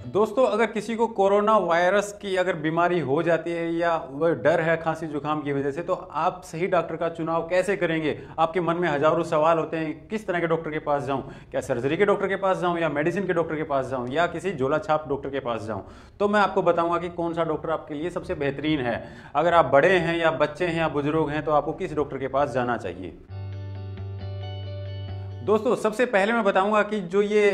दोस्तों, अगर किसी को कोरोना वायरस की अगर बीमारी हो जाती है या वह डर है खांसी जुकाम की वजह से, तो आप सही डॉक्टर का चुनाव कैसे करेंगे? आपके मन में हजारों सवाल होते हैं, किस तरह के डॉक्टर के पास जाऊं? क्या सर्जरी के डॉक्टर के पास जाऊं, या मेडिसिन के डॉक्टर के पास जाऊं, या किसी झोला छाप डॉक्टर के पास जाऊं? तो मैं आपको बताऊंगा कि कौन सा डॉक्टर आपके लिए सबसे बेहतरीन है। अगर आप बड़े हैं या बच्चे हैं या बुजुर्ग हैं, तो आपको किस डॉक्टर के पास जाना चाहिए। दोस्तों, सबसे पहले मैं बताऊंगा कि जो ये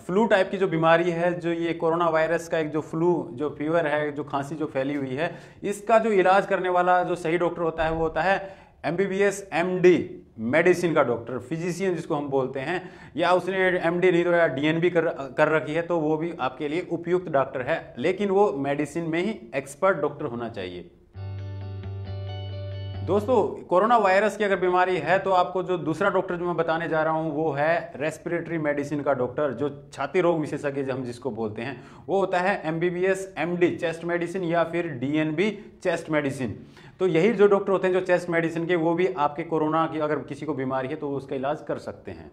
फ्लू टाइप की जो बीमारी है, जो ये कोरोना वायरस का एक जो फ्लू जो फीवर है, जो खांसी जो फैली हुई है, इसका जो इलाज करने वाला जो सही डॉक्टर होता है वो होता है एमबीबीएस एमडी मेडिसिन का डॉक्टर, फिजिशियन जिसको हम बोलते हैं। या उसने एमडी नहीं तो या डीएनबी कर रखी है, तो वो भी आपके लिए उपयुक्त डॉक्टर है, लेकिन वो मेडिसिन में ही एक्सपर्ट डॉक्टर होना चाहिए। दोस्तों, कोरोना वायरस की अगर बीमारी है तो आपको जो दूसरा डॉक्टर जो मैं बताने जा रहा हूं वो है रेस्पिरेटरी मेडिसिन का डॉक्टर, जो छाती रोग विशेषज्ञ हम जिसको बोलते हैं, वो होता है एमबीबीएस एमडी चेस्ट मेडिसिन या फिर डीएनबी चेस्ट मेडिसिन। तो यही जो डॉक्टर होते हैं जो चेस्ट मेडिसिन के, वो भी आपके कोरोना की अगर किसी को बीमारी है तो वो उसका इलाज कर सकते हैं।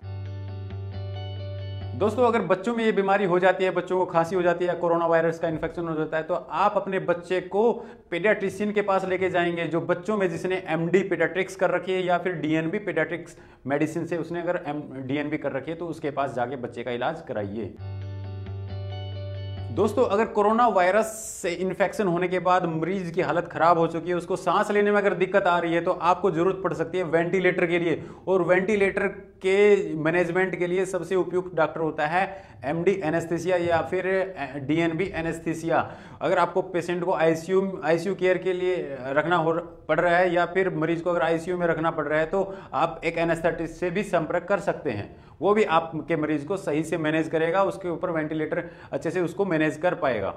दोस्तों, अगर बच्चों में ये बीमारी हो जाती है, बच्चों को खांसी हो जाती है, कोरोना वायरस का इन्फेक्शन हो जाता है, तो आप अपने बच्चे को पीडियाट्रिशियन के पास लेके जाएंगे, जो बच्चों में जिसने एमडी पीडियाट्रिक्स कर रखी है या फिर डीएनबी पीडियाट्रिक्स मेडिसिन से उसने अगर डीएनबी कर रखी है, तो उसके पास जाके बच्चे का इलाज कराइए। दोस्तों, अगर कोरोना वायरस से इन्फेक्शन होने के बाद मरीज की हालत खराब हो चुकी है, उसको सांस लेने में अगर दिक्कत आ रही है, तो आपको जरूरत पड़ सकती है वेंटिलेटर के लिए। और वेंटिलेटर के मैनेजमेंट के लिए सबसे उपयुक्त डॉक्टर होता है एमडी एनेस्थीसिया या फिर डीएनबी एनेस्थीसिया। अगर आपको पेशेंट को आईसीयू केयर के लिए पड़ रहा है, या फिर मरीज को अगर आईसीयू में रखना पड़ रहा है, तो आप एक एनेस्थेटिस्ट से भी संपर्क कर सकते हैं। वो भी आपके मरीज को सही से मैनेज करेगा, उसके ऊपर वेंटिलेटर अच्छे से उसको मैनेज कर पाएगा।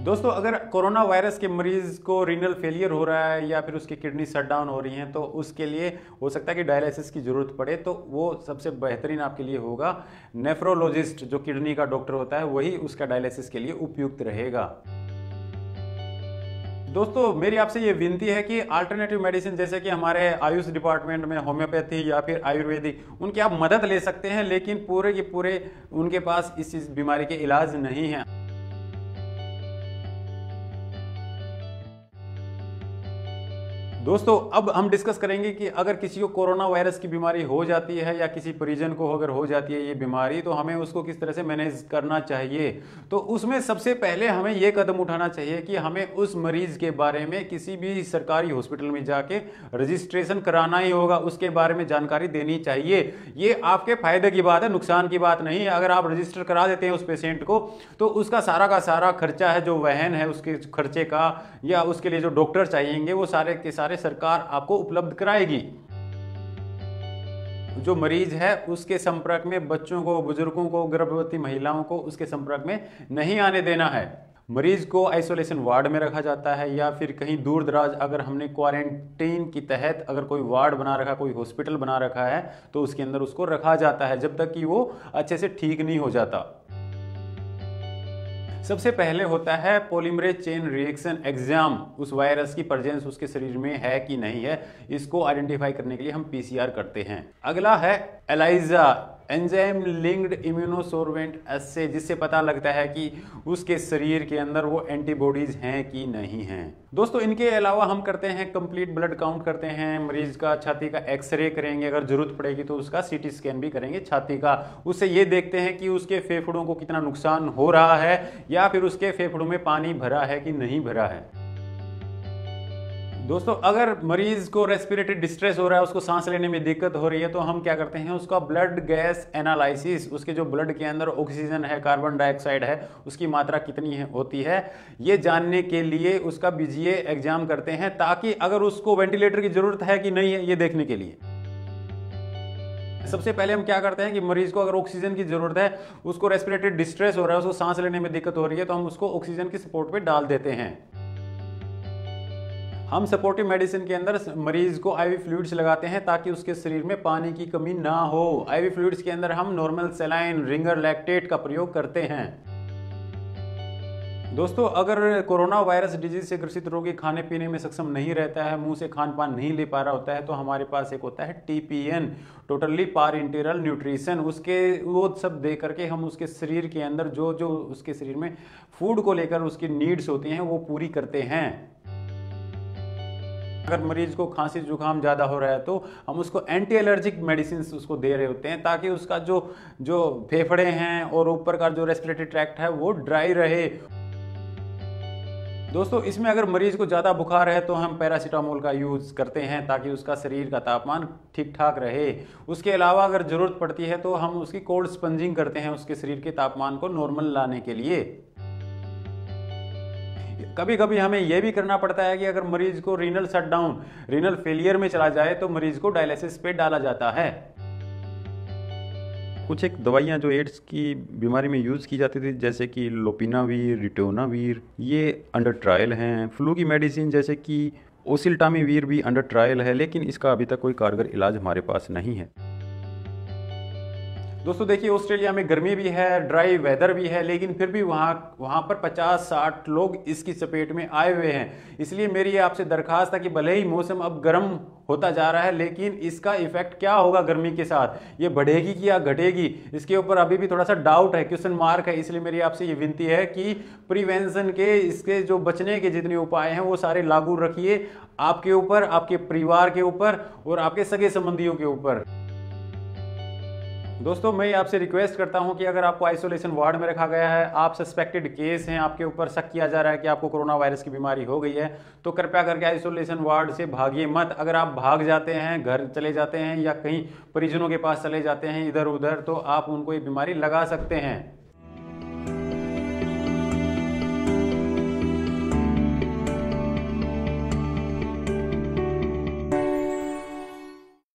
दोस्तों, अगर कोरोना वायरस के मरीज को रीनल फेलियर हो रहा है या फिर उसकी किडनी शट डाउन हो रही है, तो उसके लिए हो सकता है कि डायलिसिस की जरूरत पड़े, तो वो सबसे बेहतरीन आपके लिए होगा नेफ्रोलॉजिस्ट, जो किडनी का डॉक्टर होता है, वही उसका डायलिसिस के लिए उपयुक्त रहेगा। दोस्तों, मेरी आपसे ये विनती है कि अल्टरनेटिव मेडिसिन जैसे कि हमारे आयुष डिपार्टमेंट में होम्योपैथी या फिर आयुर्वेदिक, उनकी आप मदद ले सकते हैं, लेकिन पूरे के पूरे उनके पास इस बीमारी के इलाज नहीं है। दोस्तों, अब हम डिस्कस करेंगे कि अगर किसी को कोरोना वायरस की बीमारी हो जाती है या किसी परिजन को अगर हो जाती है ये बीमारी, तो हमें उसको किस तरह से मैनेज करना चाहिए। तो उसमें सबसे पहले हमें ये कदम उठाना चाहिए कि हमें उस मरीज के बारे में किसी भी सरकारी हॉस्पिटल में जाके रजिस्ट्रेशन कराना ही होगा, उसके बारे में जानकारी देनी चाहिए। ये आपके फायदे की बात है, नुकसान की बात नहीं है। अगर आप रजिस्टर करा देते हैं उस पेशेंट को, तो उसका सारा का सारा खर्चा है, जो वहन है उसके खर्चे का, या उसके लिए जो डॉक्टर चाहिएंगे, वो सारे के सारे सरकार आपको उपलब्ध कराएगी। जो मरीज है उसके संपर्क में बच्चों को, बुजुर्गों को, गर्भवती महिलाओं को उसके संपर्क में नहीं आने देना है। मरीज को आइसोलेशन वार्ड में रखा जाता है, या फिर कहीं दूर दराज अगर हमने क्वारंटीन के तहत अगर कोई वार्ड बना रखा, कोई हॉस्पिटल बना रखा है, तो उसके अंदर उसको रखा जाता है जब तक कि वो अच्छे से ठीक नहीं हो जाता। सबसे पहले होता है पॉलीमरेज चेन रिएक्शन एग्जाम, उस वायरस की प्रेजेंस उसके शरीर में है कि नहीं है, इसको आइडेंटिफाई करने के लिए हम पीसीआर करते हैं। अगला है एलाइजा, एंजाइम लिंक्ड इम्यूनोसोर्वेंट एस्से, जिससे पता लगता है कि उसके शरीर के अंदर वो एंटीबॉडीज हैं कि नहीं हैं। दोस्तों, इनके अलावा हम करते हैं कंप्लीट ब्लड काउंट करते हैं, मरीज का छाती का एक्सरे करेंगे, अगर जरूरत पड़ेगी तो उसका सीटी स्कैन भी करेंगे छाती का। उससे ये देखते हैं कि उसके फेफड़ों को कितना नुकसान हो रहा है, या फिर उसके फेफड़ों में पानी भरा है कि नहीं भरा है। दोस्तों, अगर मरीज को रेस्पिरेटरी डिस्ट्रेस हो रहा है, उसको सांस लेने में दिक्कत हो रही है, तो हम क्या करते हैं, उसका ब्लड गैस एनालिसिस, उसके जो ब्लड के अंदर ऑक्सीजन है, कार्बन डाइऑक्साइड है, उसकी मात्रा कितनी होती है, ये जानने के लिए उसका बीजीए एग्जाम करते हैं, ताकि अगर उसको वेंटिलेटर की जरूरत है कि नहीं है, ये देखने के लिए। सबसे पहले हम क्या करते हैं कि मरीज को अगर ऑक्सीजन की जरूरत है, उसको रेस्पिरेटरी डिस्ट्रेस हो रहा है, उसको सांस लेने में दिक्कत हो रही है, तो हम उसको ऑक्सीजन की सपोर्ट पे डाल देते हैं। हम सपोर्टिव मेडिसिन के अंदर मरीज को आईवी फ्लूइड्स लगाते हैं, ताकि उसके शरीर में पानी की कमी ना हो। आईवी फ्लूइड्स के अंदर हम नॉर्मल सलाइन, रिंगर, लैक्टेट का प्रयोग करते हैं। दोस्तों, अगर कोरोना वायरस डिजीज से ग्रसित रोगी खाने पीने में सक्षम नहीं रहता है, मुंह से खान पान नहीं ले पा रहा होता है, तो हमारे पास एक होता है TPN, टोटली पारेंटेरल न्यूट्रिशन। उसके वो सब दे करके हम उसके शरीर के अंदर जो जो उसके शरीर में फूड को लेकर उसकी नीड्स होती हैं वो पूरी करते हैं। अगर मरीज को खांसी जुकाम ज़्यादा हो रहा है तो हम उसको एंटी एलर्जिक मेडिसिन उसको दे रहे होते हैं, ताकि उसका जो जो फेफड़े हैं और ऊपर का जो रेस्पिरेटरी ट्रैक्ट है वो ड्राई रहे। दोस्तों, इसमें अगर मरीज को ज़्यादा बुखार है तो हम पैरासीटामोल का यूज़ करते हैं, ताकि उसका शरीर का तापमान ठीक ठाक रहे। उसके अलावा अगर ज़रूरत पड़ती है तो हम उसकी कोल्ड स्पंजिंग करते हैं, उसके शरीर के तापमान को नॉर्मल लाने के लिए। कभी कभी हमें यह भी करना पड़ता है कि अगर मरीज को रीनल शटडाउन, रीनल फेलियर में चला जाए तो मरीज को डायलिसिस पे डाला जाता है। कुछ एक दवाइयाँ जो एड्स की बीमारी में यूज़ की जाती थी, जैसे कि लोपिनावीर, रिटोनावीर, ये अंडर ट्रायल हैं। फ्लू की मेडिसिन जैसे कि ओसिल्टामिवीर भी अंडर ट्रायल है, लेकिन इसका अभी तक कोई कारगर इलाज हमारे पास नहीं है। दोस्तों देखिए, ऑस्ट्रेलिया में गर्मी भी है, ड्राई वेदर भी है, लेकिन फिर भी वहाँ पर 50-60 लोग इसकी चपेट में आए हुए हैं। इसलिए मेरी आपसे दरखास्त है कि भले ही मौसम अब गर्म होता जा रहा है, लेकिन इसका इफेक्ट क्या होगा गर्मी के साथ, ये बढ़ेगी कि या घटेगी, इसके ऊपर अभी भी थोड़ा सा डाउट है, क्वेश्चन मार्क है। इसलिए मेरी आपसे ये विनती है कि प्रिवेंशन के, इसके जो बचने के जितने उपाय हैं वो सारे लागू रखिए आपके ऊपर, आपके परिवार के ऊपर और आपके सगे संबंधियों के ऊपर। दोस्तों, मैं आपसे रिक्वेस्ट करता हूं कि अगर आपको आइसोलेशन वार्ड में रखा गया है, आप सस्पेक्टेड केस हैं, आपके ऊपर शक किया जा रहा है कि आपको कोरोना वायरस की बीमारी हो गई है, तो कृपया करके आइसोलेशन वार्ड से भागिए मत। अगर आप भाग जाते हैं, घर चले जाते हैं या कहीं परिजनों के पास चले जाते हैं इधर उधर, तो आप उनको ये बीमारी लगा सकते हैं।